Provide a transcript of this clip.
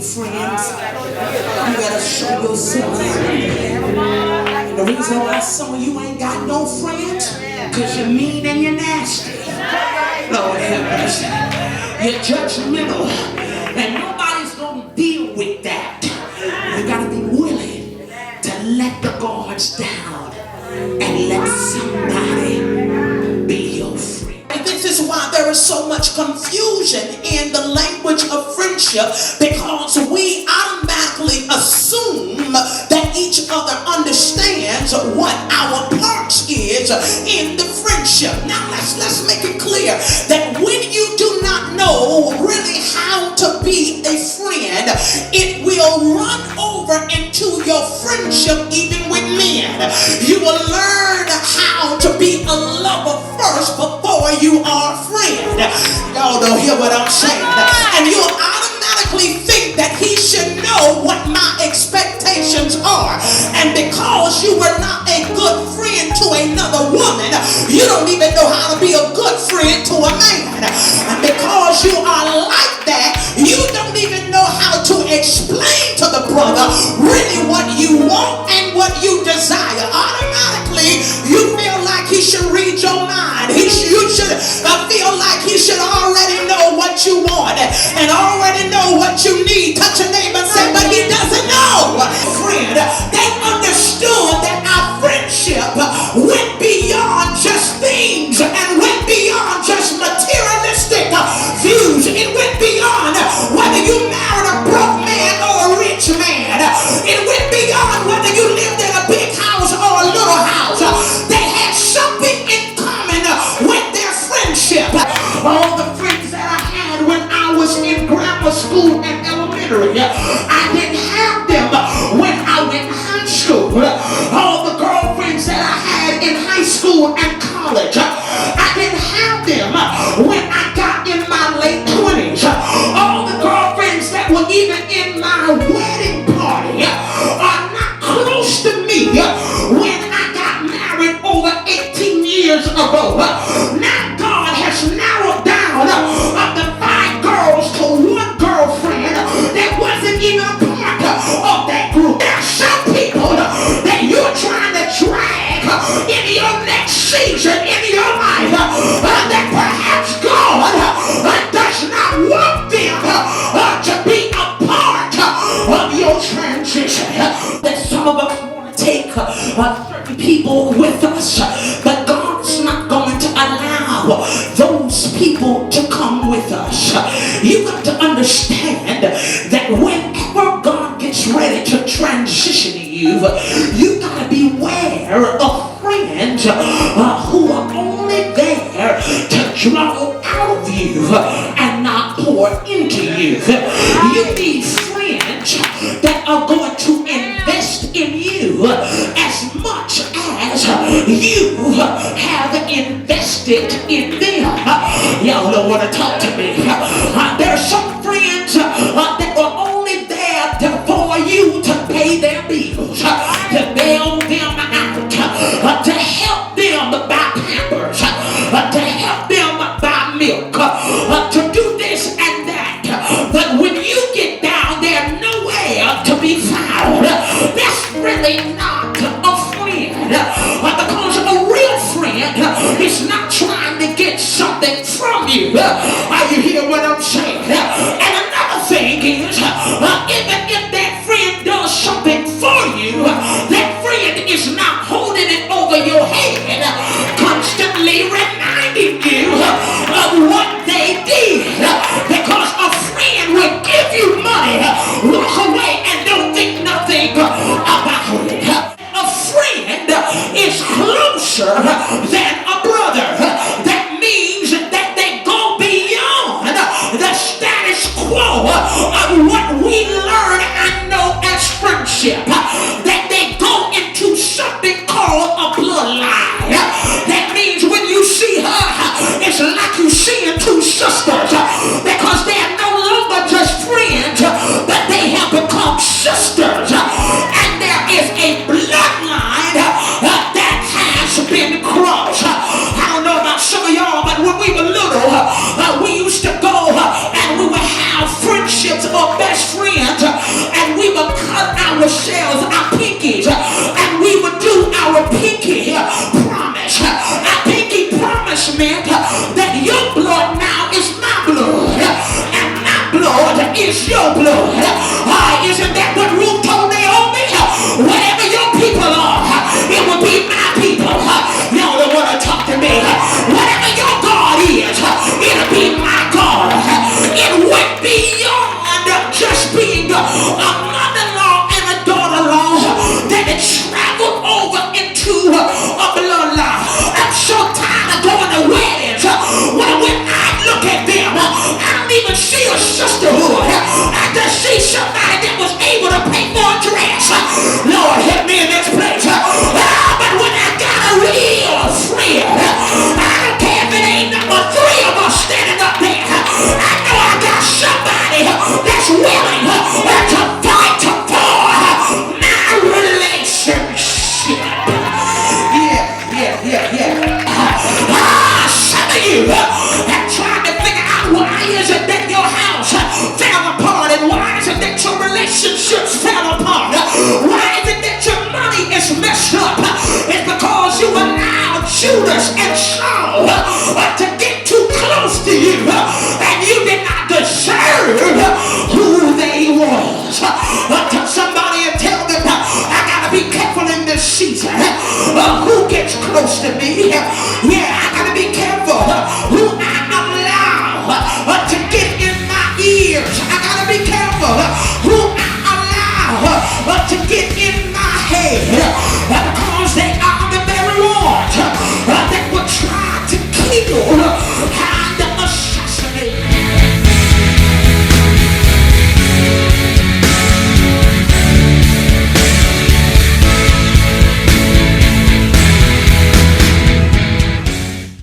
making friends. You gotta show yourself. The reason why some of you ain't got no friends, because you're mean and you're nasty. Lord have mercy. You're judgmental, and nobody's gonna deal with that. You gotta be willing to let the guards down and let somebody be your friend. This is why there is so much confusion in the language of friendship, because we automatically assume that each other understands what our parts is in the friendship. Now let's make it clear that when you do not know really how to be a friend, it will run over into your friendship even with men. You will learn how to be a lover first before you are a friend. Y'all don't hear what I'm saying. And you'll automatically think that he should know what my expectations are. And because you were not a good friend to another woman, you don't even know how to be a good friend to a man. And because you are like that, you don't even know how to explain to the brother really what you want and what you desire. Automatically, you feel like he should read your mind. You should feel like he should already know what you want and already know what you need. Touch a neighbor and say, but he doesn't know. Friend, they understood that our friendship went beyond just things and went beyond just materialistic views. It went beyond whether you married a broke man or a rich man. It went beyond whether you lived in a big house or a little house. They had something in common with their friendship. All the friends that I had when I was in grammar school and elementary, I didn't have them when I went to high school. All the girlfriends that I had in high school and college, I didn't have them when I got in my late 20s. All the girlfriends that were even in my wedding party are not close to me when I got married over 18 years ago. Now God has narrowed down the 5 girls to 1 girlfriend that wasn't even a part of that group. There are some people that you're trying to drag into your next season in your life that perhaps God does not want them to be a part of your transition. That some of us want to take certain people with us, but God's not going to allow those people to come with us. You got to understand that whenever God gets ready to transition you, you got to beware of friends who are only there to draw out of you and not pour into you. You need friends that are going to invest in you as much as you have invested in them. Y'all don't want to talk to me. There are some friends that are only there for you to pay their bills, to bail them out, to help them buy Pampers, to help them buy milk, to do this and that. But when you get down there, nowhere to be found. That's really not a friend, because a real friend is not trying to get something from you. Are you hear what I'm saying? And another thing is, even if that friend does something for you, that friend is not holding it over your head, constantly reminding you of what they did. Because a friend will give you money, walk away, and don't think nothing about it. A friend is closer than a brother. That means that they go beyond the status quo of what we learn and know as friendship. That they go into something called a bloodline. That means when you see her, it's like you seeing 2 sisters, because they are no longer just friends, but they have become sisters. And there is a bloodline that has been crossed. I don't know about some of y'all, but when we were little, we used to go and we would have friendships or best friends relationship. Yeah. Some of you have tried to figure out why is it that your house fell apart, and why is it that your relationships fell apart, why is it that your money is messed up. It's because you allowed Judas and Saul to get too close to you, and you did not discern who they was. Tell somebody and tell them, I gotta be careful in this season who gets close to me. Yeah, I gotta be careful who